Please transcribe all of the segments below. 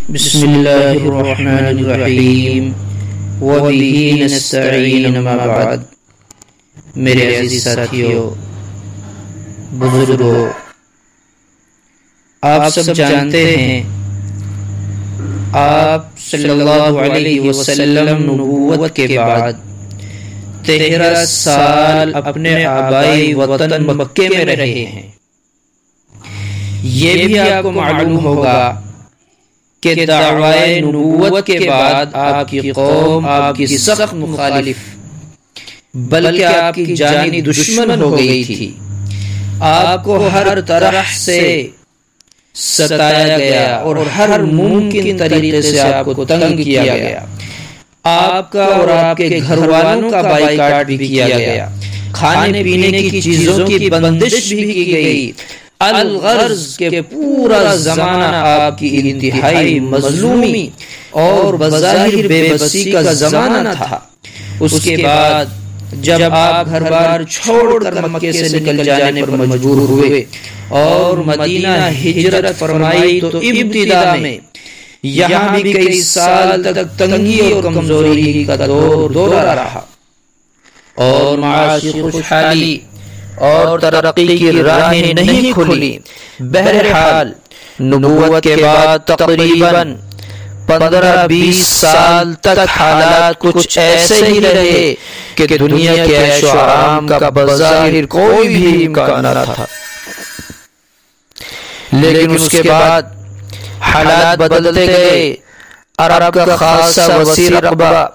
بسم اللہ الرحمن الرحیم وبہ نستعین اما بعد۔ میرے عزیز ساتھیو، بزرگو، آپ سب جانتے ہیں آپ صلی اللہ علیہ وسلم نبوت کے بعد 13 سال اپنے آبائی وطن مکے میں رہے ہیں۔ یہ بھی آپ کو معلوم ہوگا کہ دعوی نبوت کے بعد آپ کی قوم آپ کی سخت مخالف بلکہ آپ کی جانی دشمن ہو گئی تھی۔ آپ کو ہر طرح سے ستایا گیا اور ہر ممکن طریقے سے آپ کو تنگ کیا گیا۔ آپ کا اور آپ کے گھر والوں کا بائیکاٹ بھی کیا گیا، کھانے پینے کی چیزوں کی بندش بھی کی گئی۔ الغرض کے پورا زمانہ آپ کی انتہائی مظلومی اور بظاہر بے بسی کا زمانہ تھا۔ اس کے بعد جب آپ گھر بار چھوڑ کر مکے سے نکل جانے پر مجبور ہوئے اور مدینہ ہجرت فرمائی تو ابتدا میں یہاں بھی کئی سال تک تنگی اور کمزوری کا دورہ رہا اور معاشی خوشحالی اور ترقی کی راہیں نہیں کھلی۔ بہرحال نبوت کے بعد تقریباً 15-20 سال تک حالات کچھ ایسے ہی رہے کہ دنیا کے عیش و آرام کا بظاہر کوئی بھی امکان نہ تھا، لیکن اس کے بعد حالات بدلتے گئے۔ عرب کا خاصا وسیع رقبہ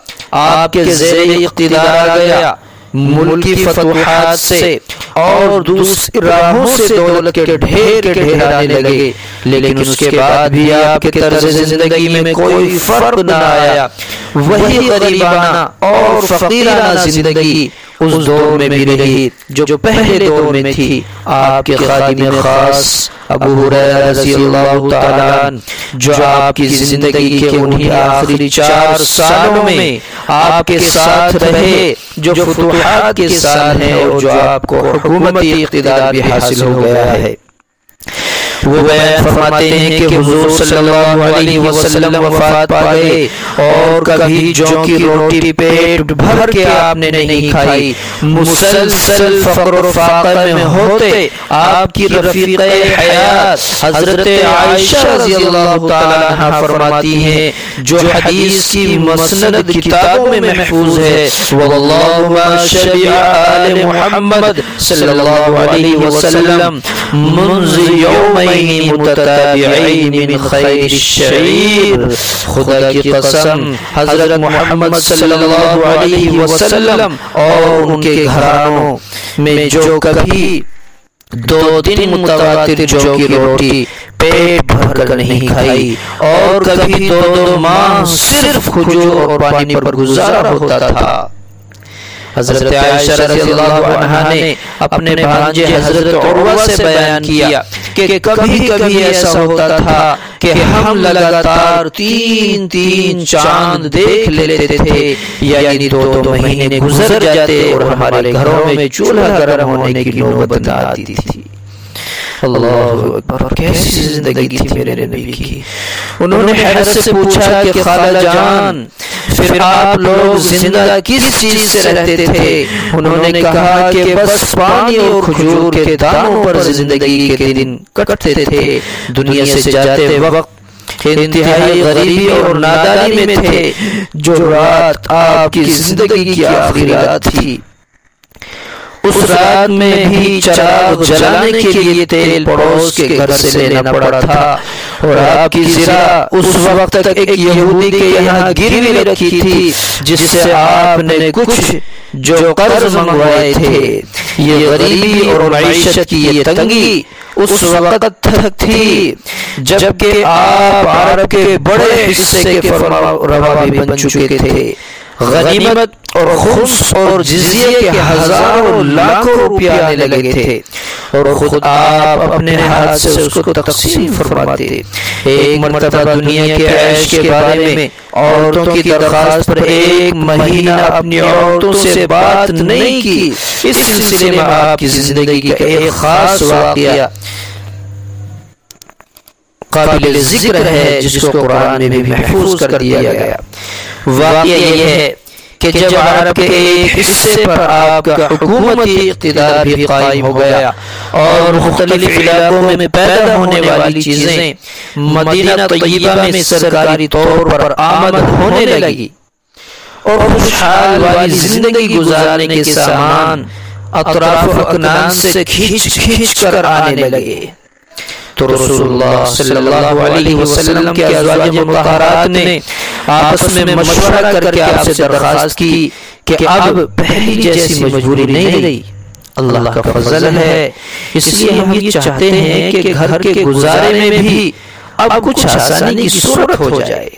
آپ کے زیر اقتدار آ گیا۔ ملکی فتوحات سے اور دوسری راہوں سے دولت کے ڈھیر آنے لگے، لیکن اس کے بعد بھی آپ کے طرز زندگی میں کوئی فرق نہ آیا۔ وہی غریبانہ اور فقیرانہ زندگی اس دور میں بھی رہی جو پہلے دور میں تھی۔ آپ کے خادم خاص ابو ہریرہ رضی اللہ تعالیٰ عنہ، جو آپ کی زندگی کے انہی آخری 4 سالوں میں آپ کے ساتھ رہے، جو فتوحات کے سال ہیں اور جو آپ کو حکومتی اقتدار بھی حاصل ہو گیا ہے، وہ بیان فرماتے ہیں کہ حضور صلی اللہ علیہ وسلم وفات پا گئے اور کبھی جو کی روٹی پیٹ بھر کے آپ نے نہیں کھائی۔ مسلسل فقر و فاقہ میں ہوتے آپ کی رفیقہ حیات حضرت عائشہ رضی اللہ تعالیٰ عنہ فرماتی ہیں، جو حدیث کی مسند کتابوں میں محفوظ ہے، واللہ ما شبع آل محمد صلی اللہ علیہ وسلم منذ یومین متتابعین من خیر الشعیر۔ خدا کی قسم، حضرت محمد صلی اللہ علیہ وسلم اور ان کے گھرانوں میں جو کبھی 2 دن متواتر جو کی روٹی پیٹ بھر کر نہیں کھائی اور کبھی 2 ماہ صرف کھجور اور پانی پر گزارا ہوتا تھا۔ حضرت عائشہ رضی اللہ عنہا نے اپنے بھانجے حضرت عروہ سے بیان کیا کہ کبھی کبھی ایسا ہوتا تھا کہ ہم لگاتار 3 چاند دیکھ لیتے تھے، یعنی 2 مہینے گزر جاتے اور ہمارے گھروں میں چولہا گرم ہونے کی نوبت نہ آتی تھی۔ اللہ اکبر، کیسی زندگی تھی میرے نبی کی۔ انہوں نے حیرت سے پوچھا کہ خالہ جان، پھر آپ لوگ زندہ کس چیز سے رہتے تھے؟ انہوں نے کہا کہ بس پانی اور کھجور کے دانوں پر زندگی کے دن کٹتے تھے۔ دنیا سے جاتے وقت انتہائی غریبی اور نادانی میں تھے۔ جو رات آپ کی زندگی کی آخری رات تھی، اس رات میں بھی چراغ جلانے کے لیے تیل پڑوس کے گھر سے لینا پڑا تھا، اور آپ کی زرا اس وقت تک ایک یہودی کے یہاں گروی رکھی تھی جس سے آپ نے کچھ جو قرض منگوائے تھے۔ یہ غریبی اور معیشت کی یہ تنگی اس وقت تک تھی جبکہ آپ عرب کے بڑے حصے کے فرما روا بھی بن چکے تھے۔ غنیمت اور خمس اور جزیے کے ہزاروں لاکھوں روپیہ آنے لگے تھے اور خود آپ اپنے ہاتھ سے اس کو تقسیم فرماتے۔ ایک مرتبہ دنیا کے عیش کے بارے میں عورتوں کی درخواست پر 1 مہینہ اپنی عورتوں سے بات نہیں کی۔ اس سلسلے میں آپ کی زندگی کا ایک خاص واقعہ قابل ذکر ہے جس کو قرآن میں بھی محفوظ کر دیا گیا۔ واقعہ یہ ہے کہ جب عرب کے ایک حصے پر آپ کا حکومتی اقتدار بھی قائم ہو گیا اور مختلف علاقوں میں پیدا ہونے والی چیزیں مدینہ طیبہ میں سرکاری طور پر آمد ہونے لگی اور خوشحال والی زندگی گزارنے کے سامان اطراف و اکنان سے کھینچ کر آنے لگے، تو رسول اللہ صلی اللہ علیہ وسلم کے ازواج مطہرات نے آپس میں مشورہ کر کے آپ سے درخواست کی کہ اب پہلی جیسی مجبوری نہیں رہی، اللہ کا فضل ہے، اس لیے ہم یہ چاہتے ہیں کہ گھر کے گزارے میں بھی اب کچھ آسانی کی صورت ہو جائے،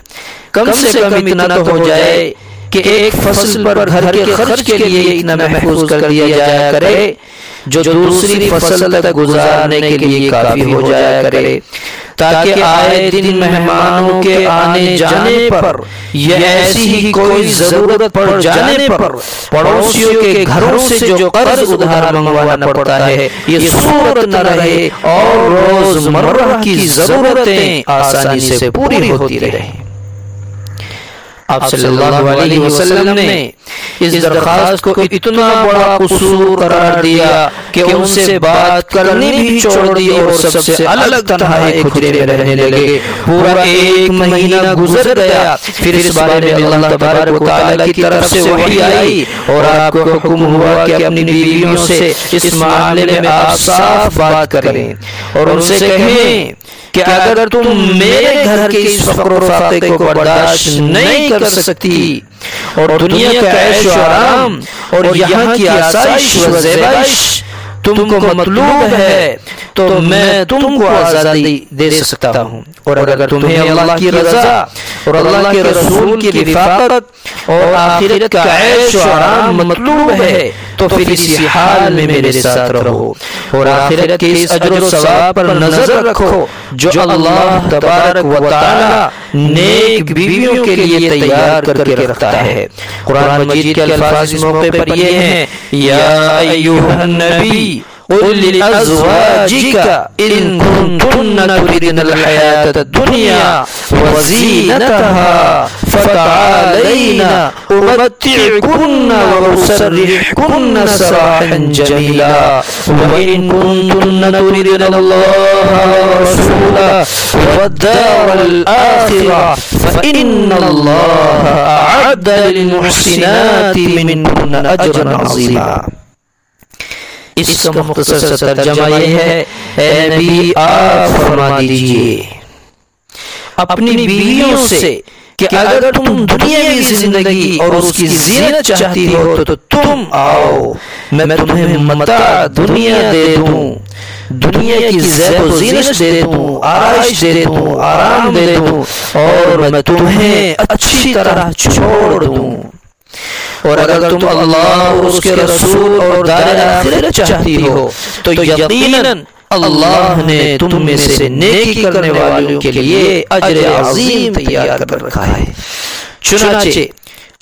کم سے کم اتنا تو ہو جائے کہ ایک فصل پر گھر کے خرچ کے لیے اتنا محفوظ کر دیا جایا کرے جو دوسری فصل تک گزارنے کے لیے کافی ہو جایا کرے، تاکہ آئے دن مہمانوں کے آنے جانے پر یا ایسی ہی کوئی ضرورت پڑ جانے پر پڑوسیوں کے گھروں سے جو قرض ادھار منگوانا پڑتا ہے یہ صورت نہ رہے اور روزمرہ کی ضرورتیں آسانی سے پوری ہوتی رہیں۔ آپ صلی اللہ علیہ وسلم نے اس درخواست کو اتنا بڑا قصور قرار دیا کہ ان سے بات کرنی بھی چھوڑ دی اور سب سے الگ تنہا ایک حجرے میں رہنے لگے۔ پورا ایک مہینہ گزر گیا، پھر اس بارے میں اللہ تبارک و تعالی کی طرف سے وحی آئی اور آپ کو حکم ہوا کہ اپنی بیویوں سے اس معاملے میں آپ صاف بات کریں اور ان سے کہیں کہ اگر تم میرے گھر کے اس فقر و فاقے کو برداشت نہیں کر سکتی اور دنیا کا عیش و آرام اور یہاں کی آسائش و زیبائش تم کو مطلوب ہے تو میں تم کو آزادی دے سکتا ہوں، اور اگر تمہیں اللہ کی رضا اور اللہ کے رسول کی رفاقت اور آخرت کا عیش و آرام مطلوب ہے تو پھر اسی حال میں میرے ساتھ رہو اور آخرت کے اس اجر و ثواب پر نظر رکھو جو اللہ تبارک و تعالی نیک بیویوں کے لیے تیار کر کے رکھتا ہے۔ قرآن مجید کے الفاظ اس موقع پر یہ ہیں، یا ایھا النبی قل لأزواجك إن كنتن تردن الحياة الدنيا وزينتها فتعالين أمتعكن وأسرحكن سراحا جميلا وإن كنتن تردن الله ورسوله والدار الآخرة فإن الله أعد للمحسنات منكن أجرا عظيما۔ اس کا مختصر سا ترجمہ یہ ہے، اے نبی آپ فرما دیجئے اپنی بیویوں سے کہ اگر تم دنیاوی زندگی اور اس کی زینت چاہتی ہو تو تم آؤ، میں تمہیں متاع دنیا دے دوں، دنیا کی زیب و زینت دے دوں، آرائش دے دوں، آرام دے دوں اور میں تمہیں اچھی طرح چھوڑ دوں، اور اگر تم اللہ اور اس کے رسول اور دار آخرت چاہتی ہو تو یقیناً اللہ نے تم میں سے نیکی کرنے والوں کے لیے اجر عظیم تیار کر رکھا ہے۔ چنانچہ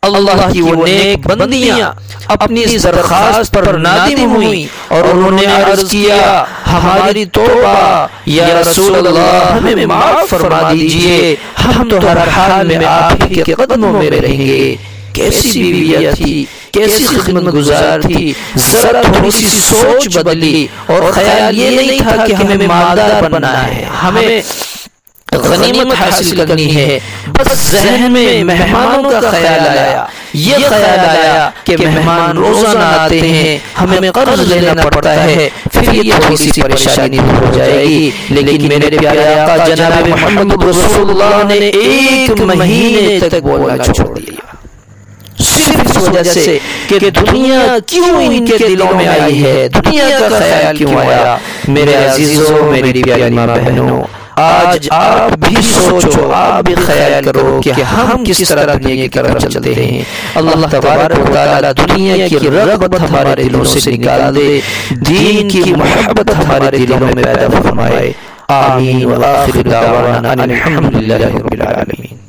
اللہ کی وہ نیک بندیاں اپنی اس درخواست پر نادم ہوئیں اور انہوں نے عرض کیا، ہماری توبہ یا رسول اللہ ہمیں معاف فرما دیجئے، ہم تو ہر حال میں آپ ہی کے قدموں میں رہیں گے۔ کیسی بیویاں تھی، کیسی خدمت گزار تھی، ذرا تھوڑی سی سوچ بدلی اور خیال یہ نہیں تھا کہ ہمیں مالدار بننا ہے، ہمیں غنیمت حاصل کرنی ہے، بس ذہن میں مہمانوں کا خیال آیا، یہ خیال آیا کہ مہمان روزانہ آتے ہیں، ہمیں قرض لینا پڑتا ہے، پھر یہ تھوڑی سی پریشانی ہو جائے گی، لیکن میرے پیارے آقا جناب محمد رسول اللہ نے ایک مہینے تک بولنا چھوڑ دیا، صرف اس وجہ سے کہ دنیا کیوں ان کے دلوں میں آئی ہے، دنیا کا خیال کیوں آیا۔ میرے عزیزوں، میری پیاری ماں بہنوں، آج آپ بھی سوچو، آپ بھی خیال کرو کہ ہم کس طرح دنیا کی طرف چلتے ہیں۔ اللہ تبارک و تعالی دنیا کی رغبت ہمارے دلوں سے نکال دے، دین کی محبت ہمارے دلوں میں پیدا فرمائے۔ آمین۔ وآخر دعوانا ان الحمد للہ رب العالمین۔